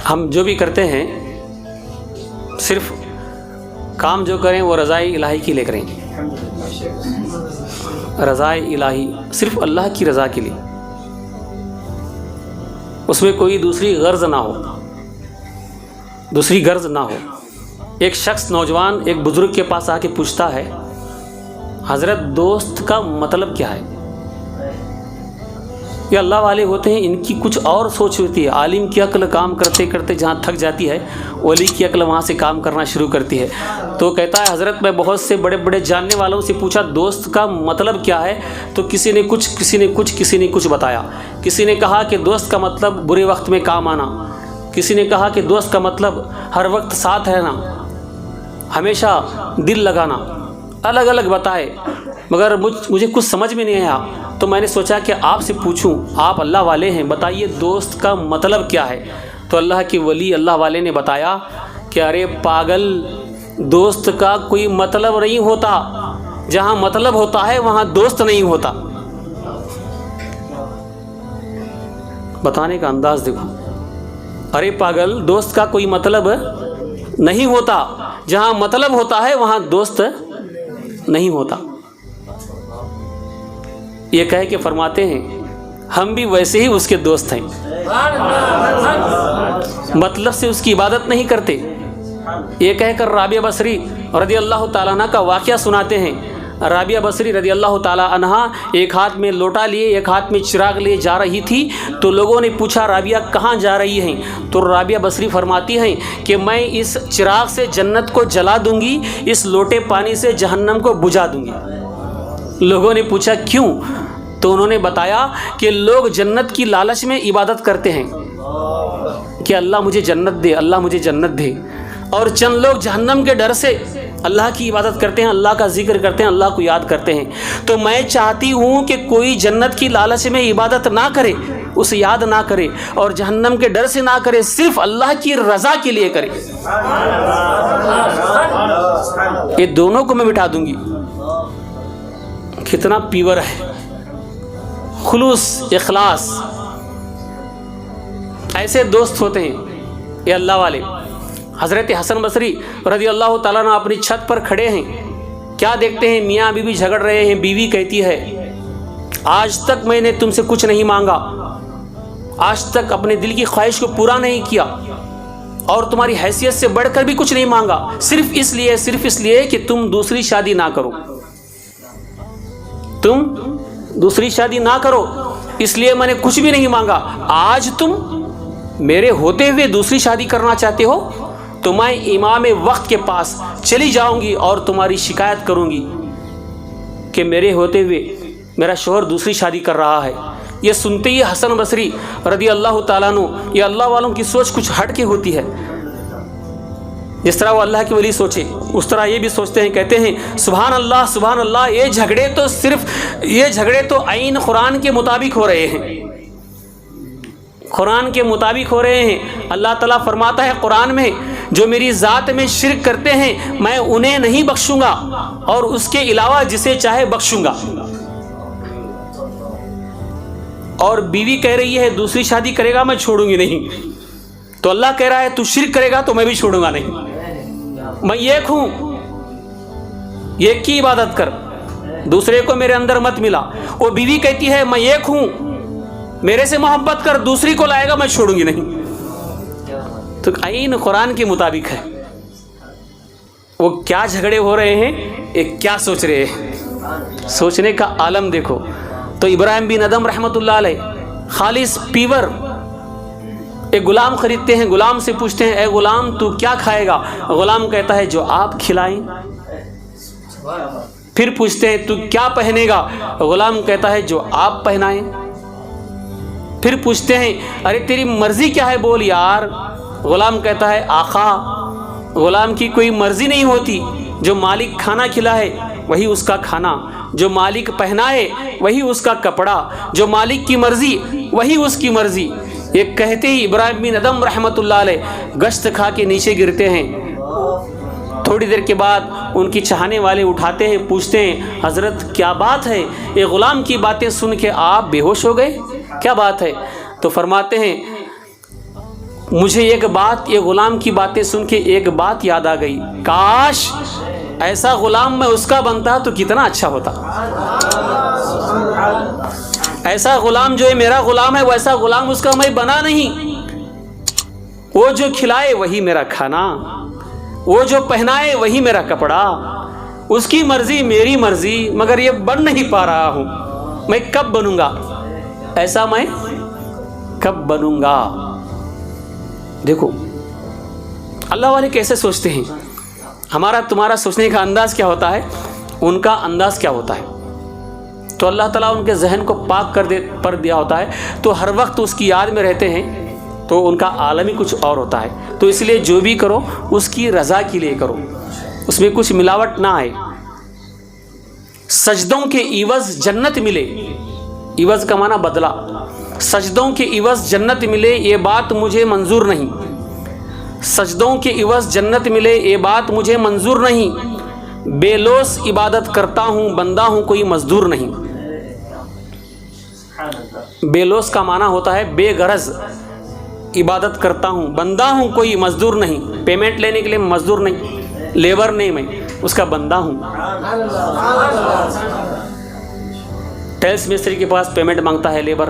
ہم جو بھی کرتے ہیں صرف کام جو کریں وہ رضائے الہی کے لیے کریں، رضائے الہی صرف اللہ کی رضا کے لیے، اس میں کوئی دوسری غرض نہ ہو، دوسری غرض نہ ہو۔ ایک شخص نوجوان ایک بزرگ کے پاس آ کے پوچھتا ہے، حضرت دوست کا مطلب کیا ہے؟ یہ اللہ والے ہوتے ہیں، ان کی کچھ اور سوچ ہوتی ہے۔ عالم کی عقل کام کرتے کرتے جہاں تھک جاتی ہے، ولی کی عقل وہاں سے کام کرنا شروع کرتی ہے۔ تو کہتا ہے حضرت میں بہت سے بڑے بڑے جاننے والوں سے پوچھا دوست کا مطلب کیا ہے، تو کسی نے کچھ بتایا۔ کسی نے کہا کہ دوست کا مطلب برے وقت میں کام آنا، کسی نے کہا کہ دوست کا مطلب ہر وقت ساتھ رہنا، ہمیشہ دل لگانا، الگ الگ بتائے، مگر مجھے کچھ سمجھ میں نہیں آیا۔ تو میں نے سوچا کہ آپ سے پوچھوں، آپ اللہ والے ہیں، بتائیے دوست کا مطلب کیا ہے؟ تو اللہ کے ولی اللہ والے نے بتایا کہ ارے پاگل، دوست کا کوئی مطلب نہیں ہوتا، جہاں مطلب ہوتا ہے وہاں دوست نہیں ہوتا۔ بتانے کا انداز دیکھو، ارے پاگل، دوست کا کوئی مطلب نہیں ہوتا، جہاں مطلب ہوتا ہے وہاں دوست نہیں ہوتا۔ یہ کہہ کے فرماتے ہیں ہم بھی ویسے ہی اس کے دوست ہیں، مطلب سے اس کی عبادت نہیں کرتے۔ یہ کہہ کر رابعہ بصری رضی اللہ تعالیٰ عنہ کا واقعہ سناتے ہیں۔ رابعہ بصری رضی اللہ تعالیٰ عنہ ایک ہاتھ میں لوٹا لیے، ایک ہاتھ میں چراغ لیے جا رہی تھی، تو لوگوں نے پوچھا رابعہ کہاں جا رہی ہیں؟ تو رابعہ بصری فرماتی ہیں کہ میں اس چراغ سے جنت کو جلا دوں گی، اس لوٹے پانی سے جہنم کو بجھا دوں گی۔ لوگوں نے پوچھا کیوں؟ تو انہوں نے بتایا کہ لوگ جنت کی لالچ میں عبادت کرتے ہیں کہ اللہ مجھے جنت دے، اللہ مجھے جنت دے، اور چند لوگ جہنم کے ڈر سے اللہ کی عبادت کرتے ہیں، اللہ کا ذکر کرتے ہیں، اللہ کو یاد کرتے ہیں۔ تو میں چاہتی ہوں کہ کوئی جنت کی لالچ میں عبادت نہ کرے، اسے یاد نہ کرے، اور جہنم کے ڈر سے نہ کرے، صرف اللہ کی رضا کے لیے کرے۔ یہ دونوں کو میں مٹا دوں گی۔ کتنا پیور ہے، خلوص، اخلاص۔ ایسے دوست ہوتے ہیں یہ اللہ والے۔ حضرت حسن بصری رضی اللہ تعالیٰ عنہ اپنی چھت پر کھڑے ہیں، کیا دیکھتے ہیں میاں بیوی جھگڑ رہے ہیں۔ بیوی کہتی ہے آج تک میں نے تم سے کچھ نہیں مانگا، آج تک اپنے دل کی خواہش کو پورا نہیں کیا، اور تمہاری حیثیت سے بڑھ کر بھی کچھ نہیں مانگا، صرف اس لیے کہ تم دوسری شادی نہ کرو، تم دوسری شادی نہ کرو، اس لیے میں نے کچھ بھی نہیں مانگا۔ آج تم میرے ہوتے ہوئے دوسری شادی کرنا چاہتے ہو تو میں امام وقت کے پاس چلی جاؤں گی اور تمہاری شکایت کروں گی کہ میرے ہوتے ہوئے میرا شوہر دوسری شادی کر رہا ہے۔ یہ سنتے ہی حسن بصری رضی اللہ تعالیٰ عنہ، یہ اللہ والوں کی سوچ کچھ ہٹ کے ہوتی ہے۔ جس طرح وہ اللہ کے ولی سوچے اس طرح یہ بھی سوچتے ہیں، کہتے ہیں سبحان اللہ سبحان اللہ، یہ جھگڑے تو عین قرآن کے مطابق ہو رہے ہیں، قرآن کے مطابق ہو رہے ہیں۔ اللہ تعالیٰ فرماتا ہے قرآن میں جو میری ذات میں شرک کرتے ہیں میں انہیں نہیں بخشوں گا، اور اس کے علاوہ جسے چاہے بخشوں گا۔ اور بیوی کہہ رہی ہے دوسری شادی کرے گا میں چھوڑوں گی نہیں، تو اللہ کہہ رہا ہے تو شرک کرے گا تو میں بھی چھوڑوں گا نہیں، میں ایک ہوں، ایک کی عبادت کر، دوسرے کو میرے اندر مت ملا۔ وہ بیوی کہتی ہے میں ایک ہوں، میرے سے محبت کر، دوسری کو لائے گا میں چھوڑوں گی نہیں۔ تو عین قرآن کے مطابق ہے۔ وہ کیا جھگڑے ہو رہے ہیں، ایک کیا سوچ رہے ہیں، سوچنے کا عالم دیکھو۔ تو ابراہیم بن ادم رحمۃ اللہ علیہ خالص پیور ایک غلام خریدتے ہیں، غلام سے پوچھتے ہیں اے غلام تو کیا کھائے گا؟ غلام کہتا ہے جو آپ کھلائیں۔ پھر پوچھتے ہیں تو کیا پہنے گا؟ غلام کہتا ہے جو آپ پہنائیں۔ پھر پوچھتے ہیں ارے تیری مرضی کیا ہے بول یار؟ غلام کہتا ہے آقا، غلام کی کوئی مرضی نہیں ہوتی، جو مالک کھانا کھلائے وہی اس کا کھانا، جو مالک پہنائے وہی اس کا کپڑا، جو مالک کی مرضی وہی اس کی مرضی۔ یہ کہتے ہی ابراہیم بن ادم رحمۃ اللہ علیہ گشت کھا کے نیچے گرتے ہیں۔ تھوڑی دیر کے بعد ان کی چاہنے والے اٹھاتے ہیں، پوچھتے ہیں حضرت کیا بات ہے؟ یہ غلام کی باتیں سن کے آپ بے ہوش ہو گئے، کیا بات ہے؟ تو فرماتے ہیں مجھے ایک بات، یہ غلام کی باتیں سن کے ایک بات یاد آ گئی، کاش ایسا غلام میں اس کا بنتا تو کتنا اچھا ہوتا۔ ایسا غلام جو ہے میرا غلام ہے، ویسا غلام اس کا میں بنا نہیں۔ وہ جو کھلائے وہی میرا کھانا، وہ جو پہنائے وہی میرا کپڑا، اس کی مرضی میری مرضی، مگر یہ بن نہیں پا رہا ہوں۔ میں کب بنوں گا ایسا؟ میں کب بنوں گا؟ دیکھو اللہ والے کیسے سوچتے ہیں، ہمارا تمہارا سوچنے کا انداز کیا ہوتا ہے، ان کا انداز کیا ہوتا ہے۔ تو اللہ تعالیٰ ان کے ذہن کو پاک پر دیا ہوتا ہے، تو ہر وقت اس کی یاد میں رہتے ہیں، تو ان کا عالم ہی کچھ اور ہوتا ہے۔ تو اس لیے جو بھی کرو اس کی رضا کے لیے کرو، اس میں کچھ ملاوٹ نہ آئے۔ سجدوں کے عوض جنت ملے، عوض کا معنی بدلہ، سجدوں کے عوض جنت ملے یہ بات مجھے منظور نہیں، سجدوں کے عوض جنت ملے یہ بات مجھے منظور نہیں، بے لوث عبادت کرتا ہوں بندہ ہوں کوئی مزدور نہیں۔ بے لوث کا معنی ہوتا ہے بے غرض عبادت کرتا ہوں بندہ ہوں کوئی مزدور نہیں، پیمنٹ لینے کے لیے مزدور نہیں، لیبر نہیں، میں اس کا بندہ ہوں۔ ٹیلس مستری کے پاس پیمنٹ مانگتا ہے لیبر،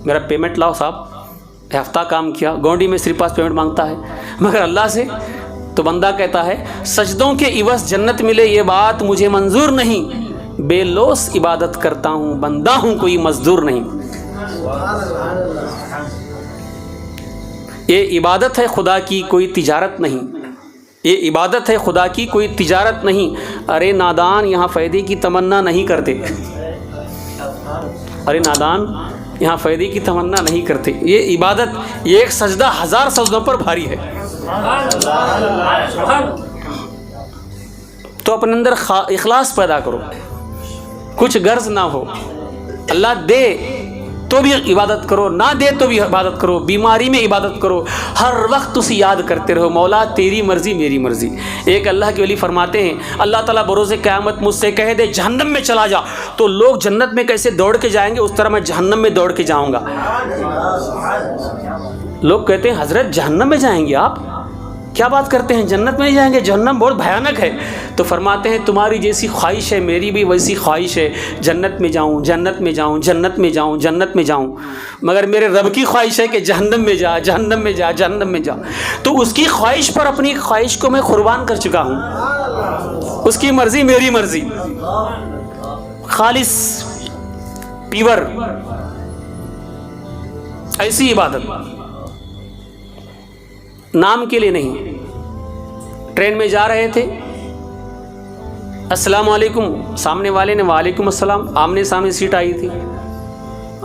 میرا پیمنٹ لاؤ صاحب، ہفتہ کام کیا۔ گونڈی مستری پاس پیمنٹ مانگتا ہے، مگر اللہ سے تو بندہ کہتا ہے سجدوں کے عوض جنت ملے یہ بات مجھے منظور نہیں، بے لوث عبادت کرتا ہوں بندہ ہوں کوئی مزدور نہیں۔ یہ عبادت ہے خدا کی کوئی تجارت نہیں، یہ عبادت ہے خدا کی کوئی تجارت نہیں، ارے نادان یہاں فائدے کی تمنا نہیں کرتے، ارے نادان یہاں فائدے کی تمنا نہیں کرتے۔ یہ عبادت، یہ ایک سجدہ 1000 سجدوں پر بھاری ہے۔ تو اپنے اندر اخلاص پیدا کرو، کچھ غرض نہ ہو، اللہ دے تو بھی عبادت کرو، نہ دے تو بھی عبادت کرو، بیماری میں عبادت کرو، ہر وقت اسے یاد کرتے رہو، مولا تیری مرضی میری مرضی۔ ایک اللہ کے ولی فرماتے ہیں اللہ تعالیٰ بروز قیامت مجھ سے کہہ دے جہنم میں چلا جا، تو لوگ جنت میں کیسے دوڑ کے جائیں گے اس طرح میں جہنم میں دوڑ کے جاؤں گا۔ لوگ کہتے ہیں حضرت جہنم میں جائیں گے آپ؟ کیا بات کرتے ہیں، جنت میں نہیں جائیں گے، جہنم بہت بھیانک ہے۔ تو فرماتے ہیں تمہاری جیسی خواہش ہے میری بھی ویسی خواہش ہے، جنت میں جاؤں جنت میں جاؤں جنت میں جاؤں جنت میں جاؤں، مگر میرے رب کی خواہش ہے کہ جہنم میں جا جہنم میں جا جہنم میں جا۔ تو اس کی خواہش پر اپنی خواہش کو میں قربان کر چکا ہوں، اس کی مرضی میری مرضی، خالص پیور ایسی عبادت، نام کے لیے نہیں۔ ٹرین میں جا رہے تھے، السلام علیکم، سامنے والے نے وعلیکم السلام، آمنے سامنے سیٹ آئی تھی،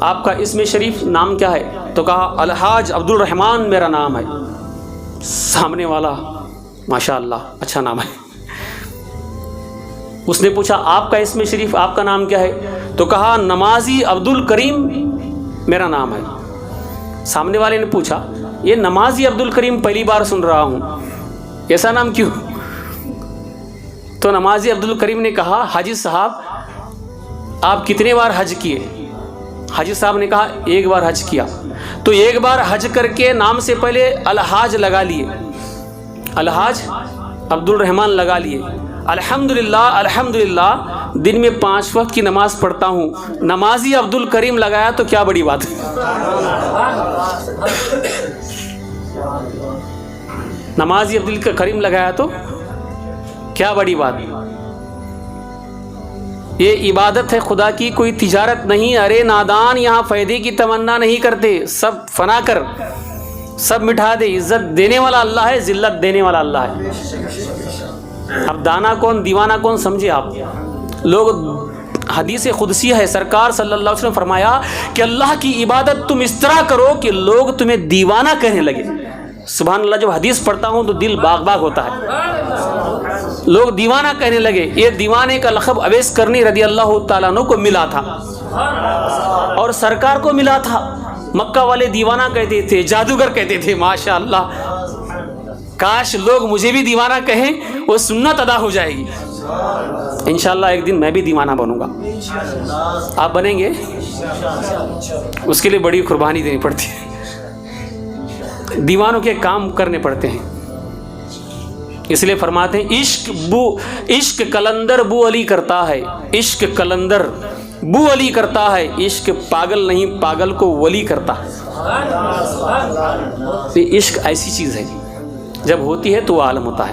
آپ کا اسم شریف نام کیا ہے؟ تو کہا الحاج عبد الرحمن میرا نام ہے۔ سامنے والا ماشاء اللہ اچھا نام ہے۔ اس نے پوچھا آپ کا اسم شریف آپ کا نام کیا ہے؟ تو کہا نمازی عبد الکریم میرا نام ہے۔ سامنے والے نے پوچھا یہ نمازی عبد الکریم پہلی بار سن رہا ہوں، ایسا نام کیوں؟ تو نمازی عبد الکریم نے کہا حاجی صاحب آپ کتنے بار حج کیے؟ حاجی صاحب نے کہا ایک بار حج کیا۔ تو ایک بار حج کر کے نام سے پہلے الحاج لگا لیے، الحاج عبد الرحمن لگا لیے۔ الحمدللہ الحمدللہ دن میں 5 وقت کی نماز پڑھتا ہوں، نمازی عبد الکریم لگایا تو کیا بڑی بات ہے، نمازی عبد الکریم لگایا تو کیا بڑی بات۔ یہ عبادت ہے خدا کی کوئی تجارت نہیں، ارے نادان یہاں فائدے کی تمنا نہیں کرتے، سب فنا کر سب مٹھا دے، عزت دینے والا اللہ ہے، ذلت دینے والا اللہ ہے۔ اب دانا کون دیوانہ کون سمجھے آپ لوگ۔ حدیث قدسی ہے، سرکار صلی اللہ علیہ وسلم فرمایا کہ اللہ کی عبادت تم اس طرح کرو کہ لوگ تمہیں دیوانہ کہنے لگے۔ سبحان اللہ، جب حدیث پڑھتا ہوں تو دل باغ باغ ہوتا ہے، لوگ دیوانہ کہنے لگے۔ یہ دیوانے کا لقب اویس کرنی رضی اللہ تعالیٰ عنہ کو ملا تھا اور سرکار کو ملا تھا۔ مکہ والے دیوانہ کہتے تھے، جادوگر کہتے تھے، ماشاء اللہ کاش لوگ مجھے بھی دیوانہ کہیں، وہ سنت ادا ہو جائے گی۔ انشاءاللہ ایک دن میں بھی دیوانہ بنوں گا، آپ بنیں گے؟ اس کے لیے بڑی قربانی دینی پڑتی ہے۔ دیوانوں کے کام کرنے پڑتے ہیں. اس لیے فرماتے ہیں عشق کلندر بو علی کرتا ہے، عشق کلندر بو علی کرتا ہے، عشق پاگل نہیں پاگل کو ولی کرتا ہے. عشق ایسی چیز ہے جب ہوتی ہے تو وہ عالم ہوتا ہے.